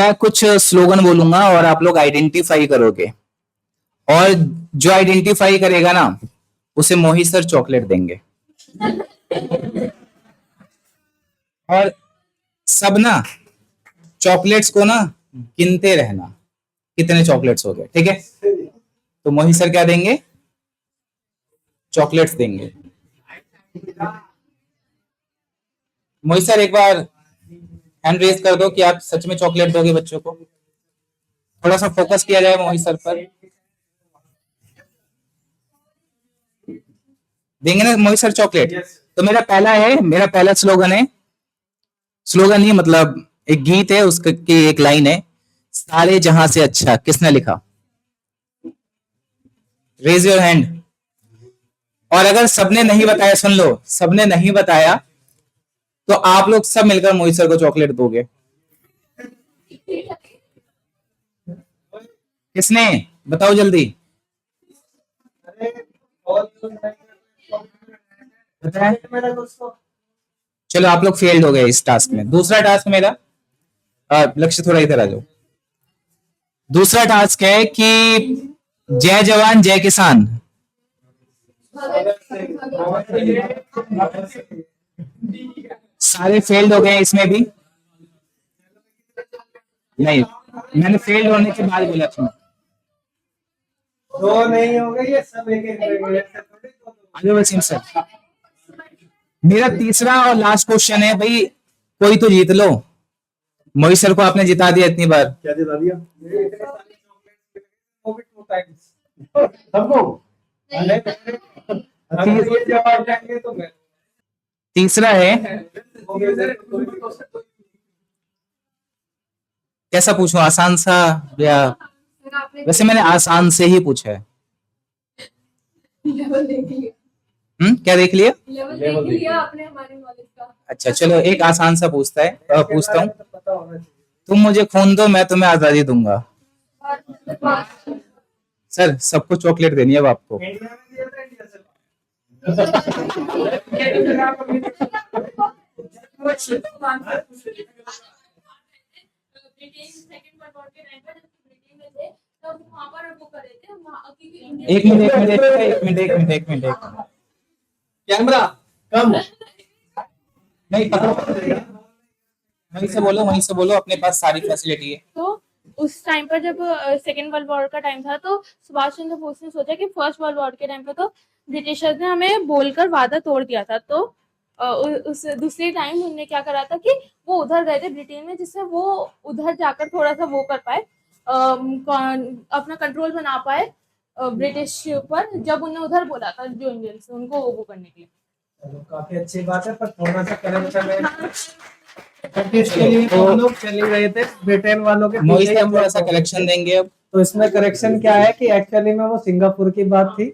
मैं कुछ स्लोगन बोलूंगा और आप लोग आइडेंटिफाई करोगे, और जो आइडेंटिफाई करेगा ना उसे मोहित सर चॉकलेट देंगे। और सब ना चॉकलेट्स को ना गिनते रहना, कितने चॉकलेट्स हो गए, ठीक है? तो मोहित सर क्या देंगे? चॉकलेट्स देंगे। मोहित सर एक बार हैंड रेज कर दो कि आप सच में चॉकलेट दोगे बच्चों को। थोड़ा सा फोकस किया जाए मोहित सर पर। देंगे ना मोहित सर चॉकलेट? तो मेरा पहला स्लोगन है, स्लोगन ही मतलब एक गीत है, उसकी एक लाइन है, सारे जहां से अच्छा। किसने लिखा? Raise your hand. और अगर सबने नहीं बताया, सुन लो, सबने नहीं बताया तो आप लोग सब मिलकर मोहित सर को चॉकलेट दोगे। किसने? बताओ जल्दी। चलो आप लोग फेल्ड हो गए इस टास्क में। दूसरा टास्क मेरा, लक्ष्य थोड़ा इधर आ जाओ। दूसरा टास्क है कि जय जवान जय किसान। सारे फेल्ड हो गए इसमें भी? नहीं, मैंने फेल्ड होने के बाद बोला था। दो नहीं हो गए, ये सब एक एक वसीम सर। मेरा तीसरा और लास्ट क्वेश्चन है भाई, कोई तो जीत लो। मोहित सर को आपने जिता दिया इतनी बार। क्या जिता दिया? सबको। तीसरा है, कैसा पूछूं, आसान सा या? वैसे मैंने आसान से ही पूछा है। क्या देख लिया? लेवल देख लिया आपने हमारे नॉलेज का। अच्छा चलो एक आसान सा पूछता हूँ। तुम मुझे खून दो, मैं तुम्हें आजादी दूंगा। सर सबको चॉकलेट देनी है अब आपको। एक मिनट एक मिनट एक मिनट एक मिनट एक मिनट, कैमरा कम नहीं, वहीं से बोलो, अपने पास सारी फैसिलिटी है। तो उस टाइम पर जब सेकेंड वर्ल्ड वॉर का टाइम था, तो सुभाष चंद्र बोस ने सोचा कि फर्स्ट वर्ल्ड वॉर के टाइम पे तो ब्रिटिशर्स ने हमें बोलकर वादा तोड़ दिया था, तो उस दूसरे टाइम उन्होंने क्या करा था कि वो उधर गए थे ब्रिटेन में, जिससे वो उधर जाकर थोड़ा सा वो कर पाए, अपना कंट्रोल बना पाए ब्रिटिश के ऊपर, जब उन्हें उधर बोला था जो इंडियंस उनको वो करने के लिए। काफी अच्छी बात है, पर थोड़ा सा हम लोग चले गए थे ब्रिटेन वालों के पीछे। हम थोड़ा सा करेक्शन देंगे अब। तो इसमें करेक्शन क्या है कि एक्चुअली में वो सिंगापुर की बात थी,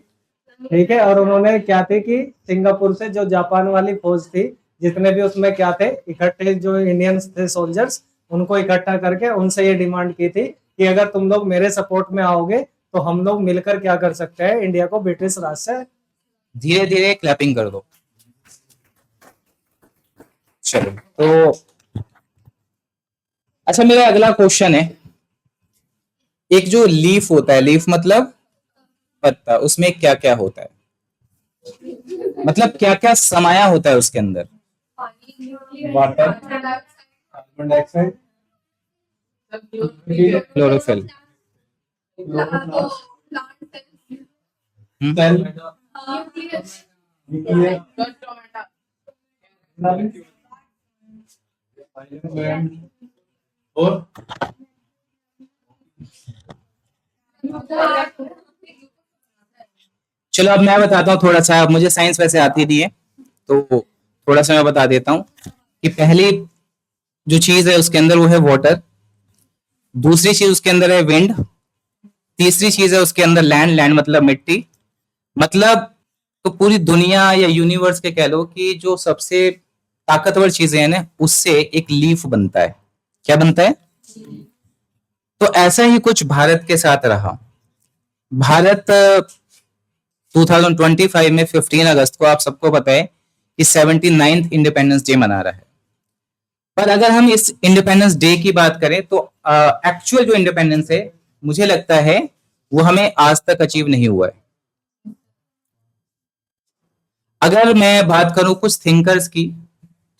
ठीक है? और उन्होंने क्या थे कि सिंगापुर से जो जापान वाली फौज थी, जितने भी उसमें क्या थे इकट्ठे जो इंडियंस थे सोल्जर्स, उनको इकट्ठा करके उनसे ये डिमांड की थी कि अगर तुम लोग मेरे सपोर्ट में आओगे तो हम लोग मिलकर क्या कर सकते हैं, इंडिया को ब्रिटिश राज से। धीरे धीरे क्लैपिंग कर दो। चलो तो अच्छा, मेरा अगला क्वेश्चन है, एक जो लीफ होता है, लीफ मतलब पत्ता, उसमें क्या क्या होता है? मतलब क्या क्या समाया होता है उसके अंदर? वाटर, कार्बन डाइऑक्साइड, क्लोरोफिल, और चलो अब मैं बताता हूँ थोड़ा सा। अब मुझे साइंस वैसे आती नहीं है तो थोड़ा सा मैं बता देता हूँ कि पहली जो चीज है उसके अंदर वो है वाटर, दूसरी चीज उसके अंदर है विंड, तीसरी चीज है उसके अंदर लैंड, लैंड मतलब मिट्टी। मतलब तो पूरी दुनिया या यूनिवर्स के कह लो कि जो सबसे ताकतवर चीजें हैं ना, उससे एक लीफ बनता है। क्या बनता है? तो ऐसा ही कुछ भारत के साथ रहा। भारत 2025 में 15 अगस्त को, आप सबको पता है कि 79th इंडिपेंडेंस डे मना रहा है। पर अगर हम इस इंडिपेंडेंस डे की बात करें तो एक्चुअल जो इंडिपेंडेंस है मुझे लगता है वो हमें आज तक अचीव नहीं हुआ है। अगर मैं बात करूं कुछ थिंकर्स की,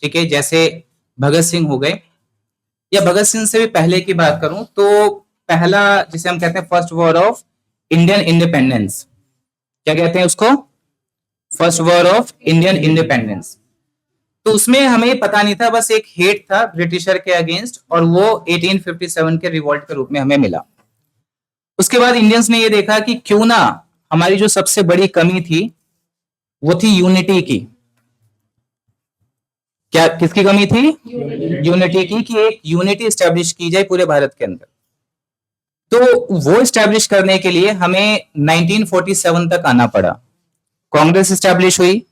ठीक है, जैसे भगत सिंह हो गए, या भगत सिंह से भी पहले की बात करूं तो पहला जिसे हम कहते हैं first war of Indian independence, क्या कहते हैं उसको, first war of Indian independence. तो उसमें हमें पता नहीं था, बस एक हेट था ब्रिटिशर के अगेंस्ट, और वो 1857 के रिवॉल्ट के रूप में हमें मिला। उसके बाद इंडियंस ने ये देखा कि क्यों ना हमारी जो सबसे बड़ी कमी थी वो थी यूनिटी की। क्या किसकी कमी थी? यूनिटी की, कि एक यूनिटी स्टैब्लिश की जाए पूरे भारत के अंदर। तो वो स्टैब्लिश करने के लिए हमें 1947 तक आना पड़ा। कांग्रेस स्टैब्लिश हुई,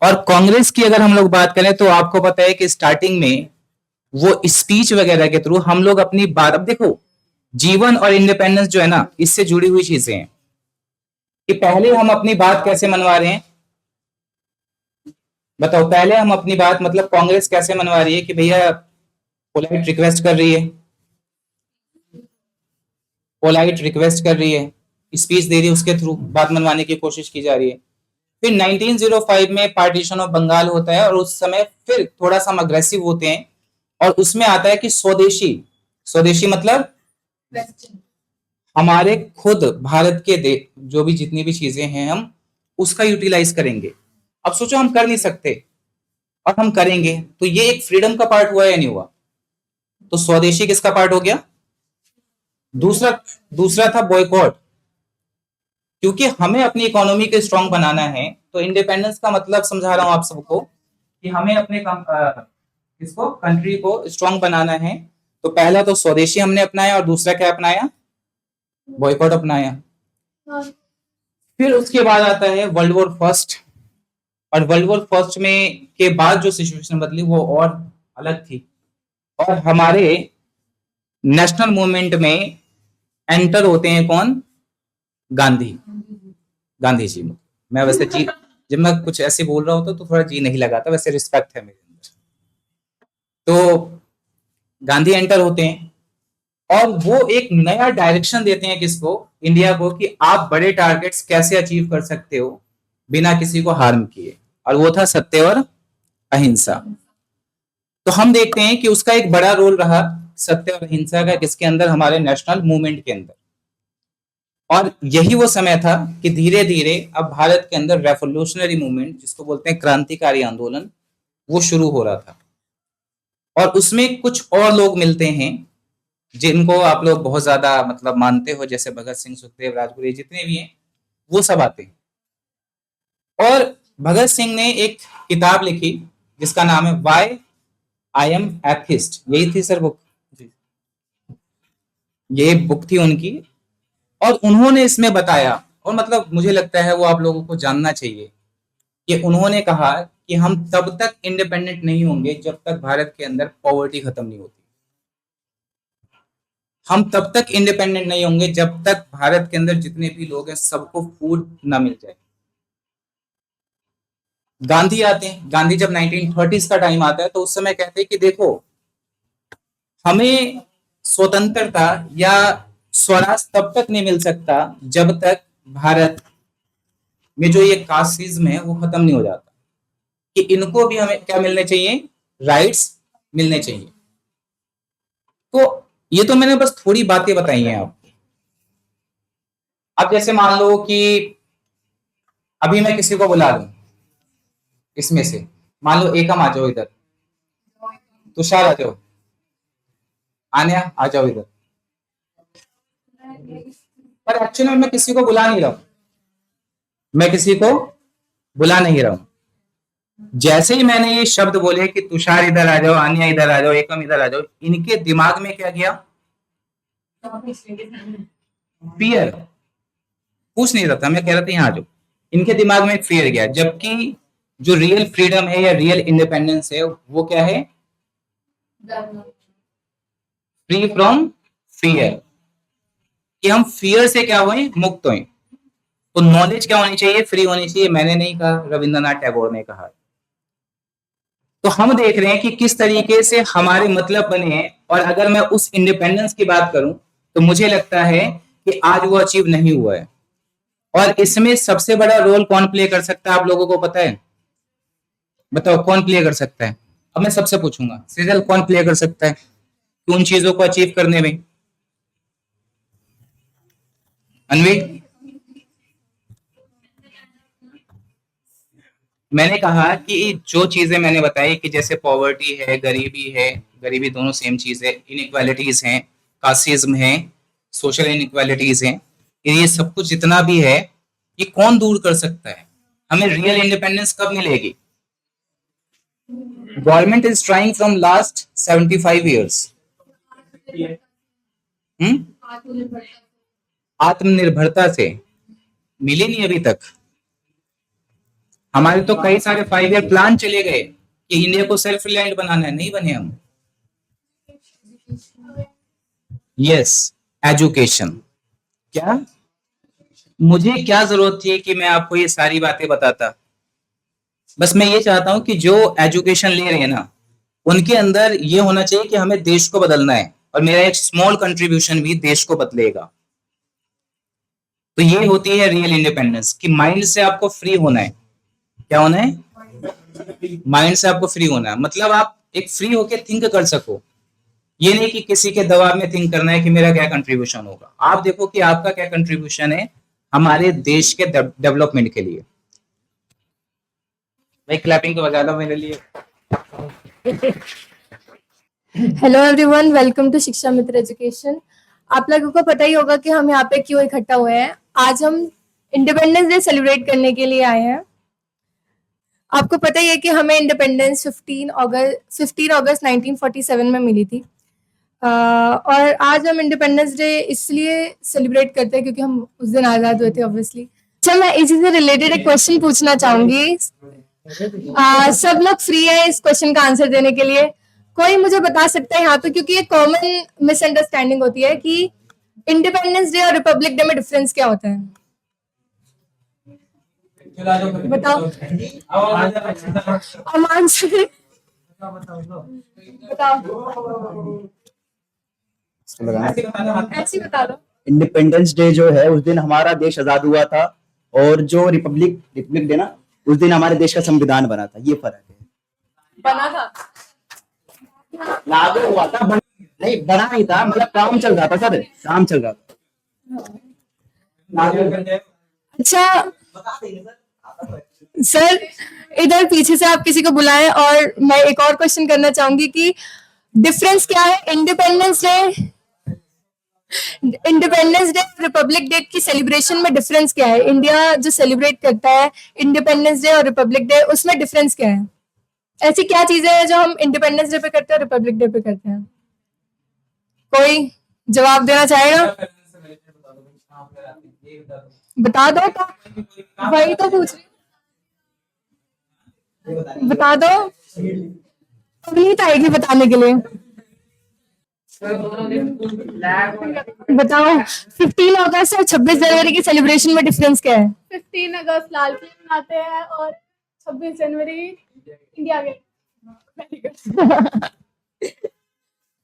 और कांग्रेस की अगर हम लोग बात करें तो आपको पता है कि स्टार्टिंग में वो स्पीच वगैरह के थ्रू हम लोग अपनी बात, अब देखो जीवन और इंडिपेंडेंस जो है ना, इससे जुड़ी हुई चीजें हैं कि पहले हम अपनी बात कैसे मनवा रहे हैं। बताओ, पहले हम अपनी बात मतलब कांग्रेस कैसे मनवा रही है कि भैया पोलाइट रिक्वेस्ट कर रही है, पोलाइट रिक्वेस्ट कर रही है, स्पीच दे रही है, उसके थ्रू बात मनवाने की कोशिश की जा रही है। फिर 1905 में पार्टीशन ऑफ बंगाल होता है, और उस समय फिर थोड़ा सा हम अग्रेसिव होते हैं, और उसमें आता है कि स्वदेशी, स्वदेशी मतलब हमारे खुद भारत के जो भी जितनी भी चीजें हैं हम उसका यूटिलाइज करेंगे। अब सोचो हम कर नहीं सकते और हम करेंगे, तो ये एक फ्रीडम का पार्ट हुआ या नहीं हुआ? तो स्वदेशी किसका पार्ट हो गया? दूसरा दूसरा था बॉयकॉट, क्योंकि हमें अपनी इकोनॉमी को स्ट्रांग बनाना है। तो इंडिपेंडेंस का मतलब समझा रहा हूं आप सबको कि हमें अपने इसको कंट्री को स्ट्रांग बनाना है। तो पहला तो स्वदेशी हमने अपनाया, और दूसरा क्या अपनाया? बॉयकॉट अपनाया। फिर उसके बाद आता है वर्ल्ड वॉर फर्स्ट, और वर्ल्ड वॉर फर्स्ट में के बाद जो सिचुएशन बदली वो और अलग थी, और हमारे नेशनल मूवमेंट में एंटर होते हैं कौन? गांधी, गांधी जी। मैं वैसे जी, जब मैं कुछ ऐसे बोल रहा होता तो थोड़ा जी नहीं लगाता, वैसे रिस्पेक्ट है मेरे अंदर। तो गांधी एंटर होते हैं, और वो एक नया डायरेक्शन देते हैं किसको? इंडिया को, कि आप बड़े टारगेट्स कैसे अचीव कर सकते हो बिना किसी को हार्म किए, और वो था सत्य और अहिंसा। तो हम देखते हैं कि उसका एक बड़ा रोल रहा सत्य और अहिंसा का किसके अंदर? हमारे नेशनल मूवमेंट के अंदर। और यही वो समय था कि धीरे धीरे अब भारत के अंदर रेवोल्यूशनरी मूवमेंट, जिसको बोलते हैं क्रांतिकारी आंदोलन, वो शुरू हो रहा था। और उसमें कुछ और लोग मिलते हैं जिनको आप लोग बहुत ज्यादा मतलब मानते हो, जैसे भगत सिंह, सुखदेव, राजगुरु, जितने भी हैं वो सब आते हैं। और भगत सिंह ने एक किताब लिखी जिसका नाम है वाई आई एम एथिस्ट, यही थी सर बुक, ये बुक थी उनकी। और उन्होंने इसमें बताया, और मतलब मुझे लगता है वो आप लोगों को जानना चाहिए, कि उन्होंने कहा कि हम तब तक इंडिपेंडेंट नहीं होंगे जब तक भारत के अंदर पॉवर्टी खत्म नहीं होती। हम तब तक इंडिपेंडेंट नहीं होंगे जब तक भारत के अंदर जितने भी लोग हैं सबको फूड ना मिल जाए। गांधी आते हैं, गांधी जब 1930s का टाइम आता है तो उस समय कहते हैं कि देखो हमें स्वतंत्रता या स्वराज तब तक नहीं मिल सकता जब तक भारत में जो ये कास्टिज्म है वो खत्म नहीं हो जाता, कि इनको भी हमें क्या मिलने चाहिए? राइट्स मिलने चाहिए। तो ये तो मैंने बस थोड़ी बातें बताई हैं आपको। अब जैसे मान लो कि अभी मैं किसी को बुला दूं इसमें से, मान लो एकम आ जाओ इधर, तुषार आ जाओ, आन्या आ जाओ इधर, पर एक्चुअली में मैं किसी को बुला नहीं रहा हूं, मैं किसी को बुला नहीं रहा हूं। जैसे ही मैंने ये शब्द बोले कि तुषार इधर आ जाओ, आन्या इधर आ जाओ, एकम इधर आ जाओ, इनके दिमाग में क्या गया? फियर। पूछ नहीं रहा था, मैं कह रहा था यहाँ आ जाओ, इनके दिमाग में फियर गया। जबकि जो रियल फ्रीडम है या रियल इंडिपेंडेंस है वो क्या है? फ्री फ्रॉम फियर, कि हम फियर से क्या हुए? मुक्त हुए। तो नॉलेज क्या होनी चाहिए? फ्री होनी चाहिए। मैंने नहीं कहा, रविंद्रनाथ टैगोर ने कहा। तो हम देख रहे हैं कि किस तरीके से हमारे मतलब बने हैं, और अगर मैं उस इंडिपेंडेंस की बात करूं तो मुझे लगता है कि आज वो अचीव नहीं हुआ है। और इसमें सबसे बड़ा रोल कौन प्ले कर सकता है, आप लोगों को पता है? बताओ कौन प्ले कर सकता है? अब मैं सबसे पूछूंगा, सृजल कौन प्ले कर सकता है कि उन चीजों को अचीव करने में? अनवी, मैंने कहा कि जो चीजें मैंने बताई कि जैसे पॉवर्टी है, गरीबी दोनों सेम चीज है, इनइक्वालिटीज हैं, कास्टिज्म है, सोशल इनइक्वालिटीज हैं, ये सब कुछ जितना भी है ये कौन दूर कर सकता है? हमें रियल इंडिपेंडेंस कब मिलेगी? Government is trying from last 75 years. आत्मनिर्भरता से मिली नहीं अभी तक। हमारे तो कई सारे 5 ईयर प्लान चले गए कि इंडिया को सेल्फ रिलायंट बनाना है, नहीं बने हम। Yes, education. क्या मुझे क्या जरूरत थी कि मैं आपको ये सारी बातें बताता? बस मैं ये चाहता हूं कि जो एजुकेशन ले रहे हैं ना, उनके अंदर ये होना चाहिए कि हमें देश को बदलना है, और मेरा एक स्मॉल कंट्रीब्यूशन भी देश को बदलेगा। तो ये होती है रियल इंडिपेंडेंस, कि माइंड से आपको फ्री होना है। क्या होना है? माइंड से आपको फ्री होना है, मतलब आप एक फ्री होके थिंक कर सको। ये नहीं कि किसी के दबाव में थिंक करना है कि मेरा क्या कंट्रीब्यूशन होगा। आप देखो कि आपका क्या कंट्रीब्यूशन है हमारे देश के डेवलपमेंट के लिए। भाई क्लैपिंग तो बजा दो मेरे लिए। हेलो एवरीवन, वेलकम टू शिक्षा मित्र एजुकेशन। आप लोगों को पता ही होगा कि हम यहाँ पे क्यों इकट्ठा हुए हैं। आज हम इंडिपेंडेंस डे सेलिब्रेट करने के लिए आए हैं। आपको पता ही है कि हमें इंडिपेंडेंस 15 अगस्त 1947 में मिली थी। और आज हम इंडिपेंडेंस डे इसलिए सेलिब्रेट करते हैं क्योंकि हम उस दिन आज़ाद हुए थे ऑब्वियसली। अच्छा, मैं इसी से रिलेटेड एक क्वेश्चन पूछना चाहूंगी। सब लोग फ्री है इस क्वेश्चन का आंसर देने के लिए। कोई मुझे बता सकता है यहाँ पे, क्योंकि एक कॉमन मिसअंडरस्टैंडिंग होती है कि इंडिपेंडेंस डे और रिपब्लिक डे में डिफरेंस क्या होता है? बताओ। अमान से बताओ, ऐसे बता दो। इंडिपेंडेंस डे जो है उस दिन हमारा देश आजाद हुआ था, और जो रिपब्लिक डे ना, उस दिन हमारे देश का संविधान बना था। ये फर्क है। बना था, लागू हुआ था, नहीं बना नहीं था, मतलब काम चल रहा था सर, काम चल रहा था। अच्छा सर, इधर पीछे से आप किसी को बुलाएं। और मैं एक और क्वेश्चन करना चाहूंगी कि डिफरेंस क्या है इंडिपेंडेंस डे रिपब्लिक डे की सेलिब्रेशन में? डिफरेंस क्या है? इंडिया जो सेलिब्रेट करता है इंडिपेंडेंस डे और रिपब्लिक डे, उसमें डिफरेंस क्या है? ऐसी क्या चीजें हैं जो हम इंडिपेंडेंस डे पे करते हैं और रिपब्लिक डे पे करते हैं? कोई जवाब देना चाहेगा? बता दो तो, वही तो पूछ रही हूँ। बता दो, अभी तो आएगी बताने के लिए। बताओ, 15 अगस्त और 26 जनवरी की सेलिब्रेशन में डिफरेंस क्या है? 15 अगस्त लाल किले मनाते हैं और 26 जनवरी इंडिया गेट।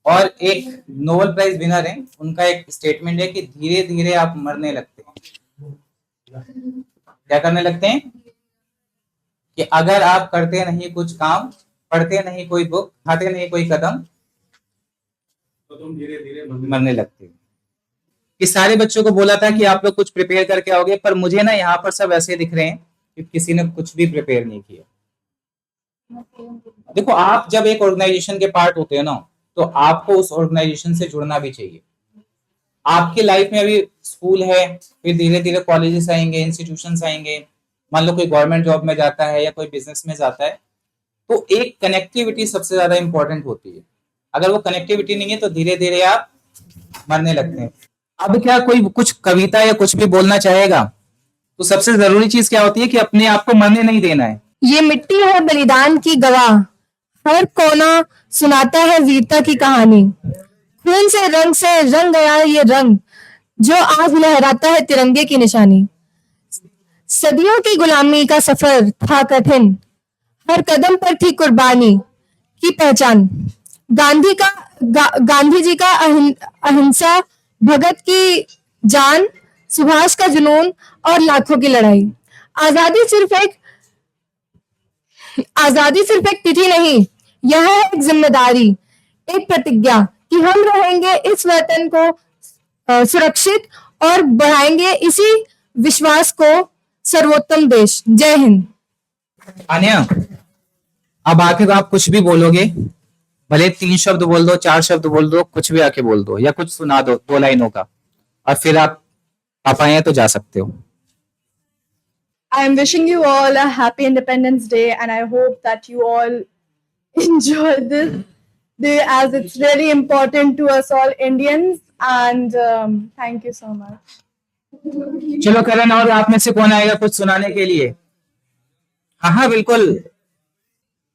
और एक नोबेल प्राइज विनर है, उनका एक स्टेटमेंट है कि धीरे धीरे आप मरने लगते हैं। क्या करने लगते हैं? कि अगर आप करते नहीं कुछ काम, पढ़ते नहीं कोई बुक, खाते नहीं कोई कदम, तो तुम धीरे धीरे मरने लगते हो। कि सारे बच्चों को बोला था कि आप लोग कुछ प्रिपेयर करके आओगे, पर मुझे ना यहाँ पर सब ऐसे दिख रहे हैं कि किसी ने कुछ भी प्रिपेयर नहीं किया। देखो, आप जब एक ऑर्गेनाइजेशन के पार्ट होते हैं ना, तो आपको उस ऑर्गेनाइजेशन से जुड़ना भी चाहिए। आपकी लाइफ में अभी स्कूल है, फिर धीरे धीरे कॉलेजेस आएंगे, इंस्टीट्यूशंस आएंगे। मान लो कोई गवर्नमेंट जॉब में जाता है या कोई बिजनेस में जाता है, तो एक कनेक्टिविटी सबसे ज्यादा इंपॉर्टेंट होती है। अगर वो कनेक्टिविटी नहीं है तो धीरे धीरे आप मरने लगते हैं। अब क्या कोई कुछ कविता या कुछ भी बोलना चाहेगा, तो सबसे जरूरी चीज क्या होती है कि अपने आप को मरने नहीं देना है। ये मिट्टी है बलिदान की गवाह, हर कोना सुनाता है वीरता की कहानी। खून से रंग गया ये रंग, जो आज लहराता है तिरंगे की निशानी। सदियों की गुलामी का सफर था कठिन, हर कदम पर थी कुर्बानी, की पहचान, गांधी जी का अहिंसा, भगत की जान, सुभाष का जुनून और लाखों की लड़ाई। आजादी सिर्फ एक तिथि नहीं, यह है एक जिम्मेदारी, एक प्रतिज्ञा कि हम रहेंगे इस वतन को सुरक्षित और बढ़ाएंगे इसी विश्वास को सर्वोत्तम देश। जय हिंद। आन्या, अब आके आप कुछ भी बोलोगे, भले 3 शब्द बोल दो, 4 शब्द बोल दो, कुछ भी आके बोल दो या कुछ सुना दो 2 लाइनों का, और फिर आप आए तो जा सकते हो। I am wishing you all a happy Independence Day, and I hope that you all enjoy this day as it's really important to us all Indians. And thank you so much. चलो करण, और आप में से कौन आएगा कुछ सुनाने के लिए? हाँ हाँ बिल्कुल।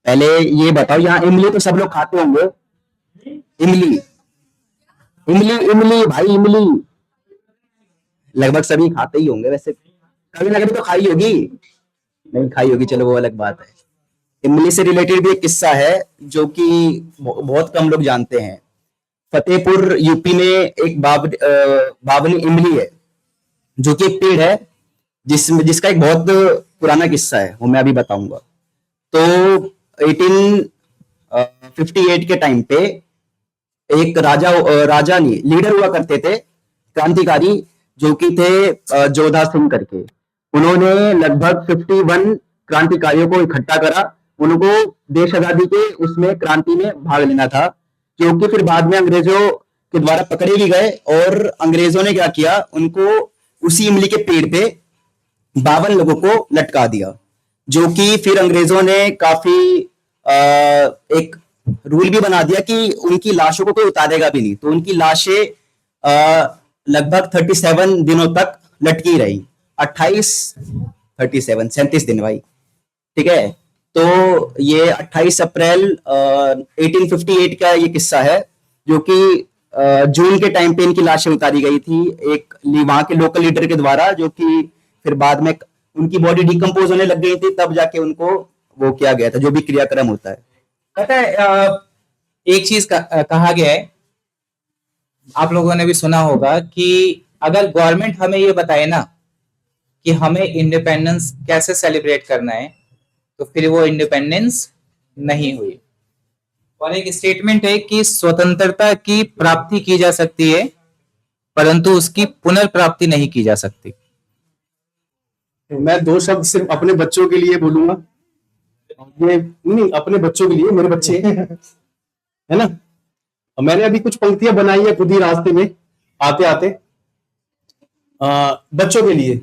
पहले ये बताओ, यहाँ इमली तो सब लोग खाते होंगे। इमली इमली इमली भाई, इमली लगभग सभी खाते ही होंगे। वैसे कभी ना कभी तो खाई होगी, नहीं खाई होगी, चलो वो अलग बात है। इमली से रिलेटेड भी एक किस्सा है जो कि बहुत कम लोग जानते हैं। फतेहपुर यूपी में एक बावनी इमली है, जो कि एक पेड़ है जिसका एक बहुत पुराना किस्सा है, वो मैं अभी बताऊंगा। तो 1858 के टाइम पे एक राजा नहीं, लीडर हुआ करते थे, क्रांतिकारी, जो कि थे जोधा सिंह करके। उन्होंने लगभग 51 क्रांतिकारियों को इकट्ठा करा। उनको देश आजादी के उसमें क्रांति में भाग लेना था, जो कि फिर बाद में अंग्रेजों के द्वारा पकड़े भी गए। और अंग्रेजों ने क्या किया, उनको उसी इमली के पेड़ पे 52 लोगों को लटका दिया, जो कि फिर अंग्रेजों ने काफी एक रूल भी बना दिया कि उनकी लाशों को कोई उतारेगा भी नहीं। तो उनकी लाशें लगभग 37 दिनों तक लटकी रही। 37 दिन भाई, ठीक है। तो ये 28 अप्रैल 1858 का ये किस्सा है, जो कि जून के टाइम पे इनकी लाशें उतारी गई थी एक वहां के लोकल लीडर के द्वारा, जो कि फिर बाद में उनकी बॉडी डिकम्पोज होने लग गई थी, तब जाके उनको वो किया गया था, जो भी क्रियाक्रम होता है। पता है, एक चीज कहा गया है, आप लोगों ने भी सुना होगा, कि अगर गवर्नमेंट हमें ये बताए ना कि हमें इंडिपेंडेंस कैसे सेलिब्रेट करना है, तो फिर वो इंडिपेंडेंस नहीं हुई। और एक स्टेटमेंट है कि स्वतंत्रता की प्राप्ति की जा सकती है, परंतु उसकी पुनर्प्राप्ति नहीं की जा सकती। मैं 2 शब्द सिर्फ अपने बच्चों के लिए बोलूंगा। ये नहीं, अपने बच्चों के लिए, मेरे बच्चे है ना। मैंने अभी कुछ पंक्तियां बनाई है खुद ही रास्ते में आते आते, बच्चों के लिए।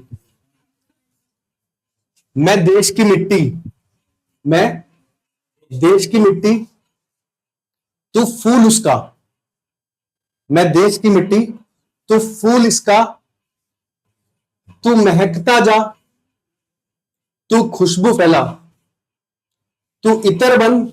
मैं देश की मिट्टी, तू फूल उसका। मैं देश की मिट्टी, तू फूल इसका, तू महकता जा, तू खुशबू फैला, तू इतर बन।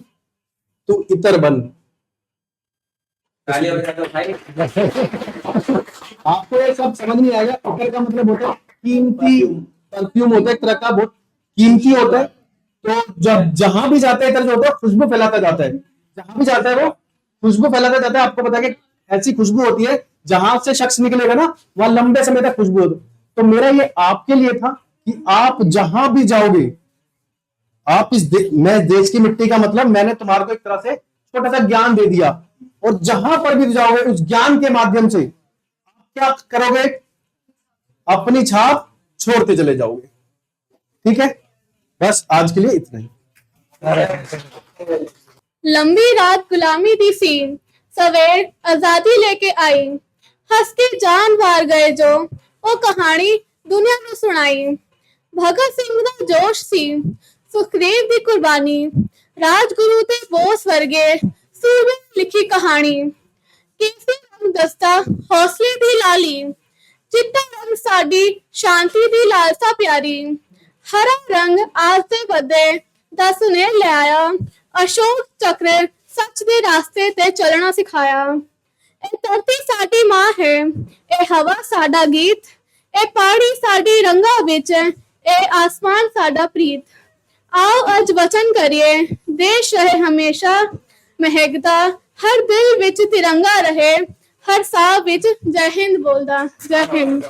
आपको ये सब समझ नहीं आएगा। इतर का मतलब होता है कीमती, परफ्यूम होता है एक तरह का, बहुत कीमती होता है। तो जब जहां भी जाता है इतर जो होता है खुशबू फैलाता जाता है, जहां भी जाता है वो खुशबू फैलाता जाता है। आपको पता है कि ऐसी खुशबू होती है जहां से शख्स निकलेगा ना, वहां लंबे समय तक खुशबू होती। तो मेरा ये आपके लिए था कि आप जहां भी जाओगे, आप मैं देश की मिट्टी का मतलब मैंने तुम्हारे को एक तरह से छोटा सा ज्ञान दे दिया, और जहां पर भी जाओगे उस ज्ञान के माध्यम से आप क्या करोगे, अपनी छाप छोड़ते चले जाओगे। ठीक है, बस आज के लिए इतना ही। लंबी रात गुलामी दी सीन, सवेर आजादी लेके आई, हंस के जान वार गए जो वो कहानी दुनिया को सुनाई। भगत सिंह दा जोश सी, सुखदेव दी कुर्बानी, राजगुरु ते बोस वर्गे सूरबे लिखी कहानी। केसी रंग दस्ता हौसले दी लाली, चिट्टा रंग साडी शांति दी लालसा प्यारी। हरा रंग आज ते बदे दा सुनेह ले आया, अशोक चक्र सच दे रास्ते ते चलना सिखाया। ए धरती साडी मां है, ए हवा साडा गीत, ए पहाड़ी साडी रंगा विच, ए आसमान साडा प्रीत। आओ अज वचन करिए, देश रहे हमेशा, ਮਹਿਕਦਾ ਹਰ ਦਿਲ ਵਿੱਚ ਤਿਰੰਗਾ ਰਹੇ ਹਰ ਸਾਹ ਵਿੱਚ ਜੈ ਹਿੰਦ ਬੋਲਦਾ ਜੈ ਹਿੰਦ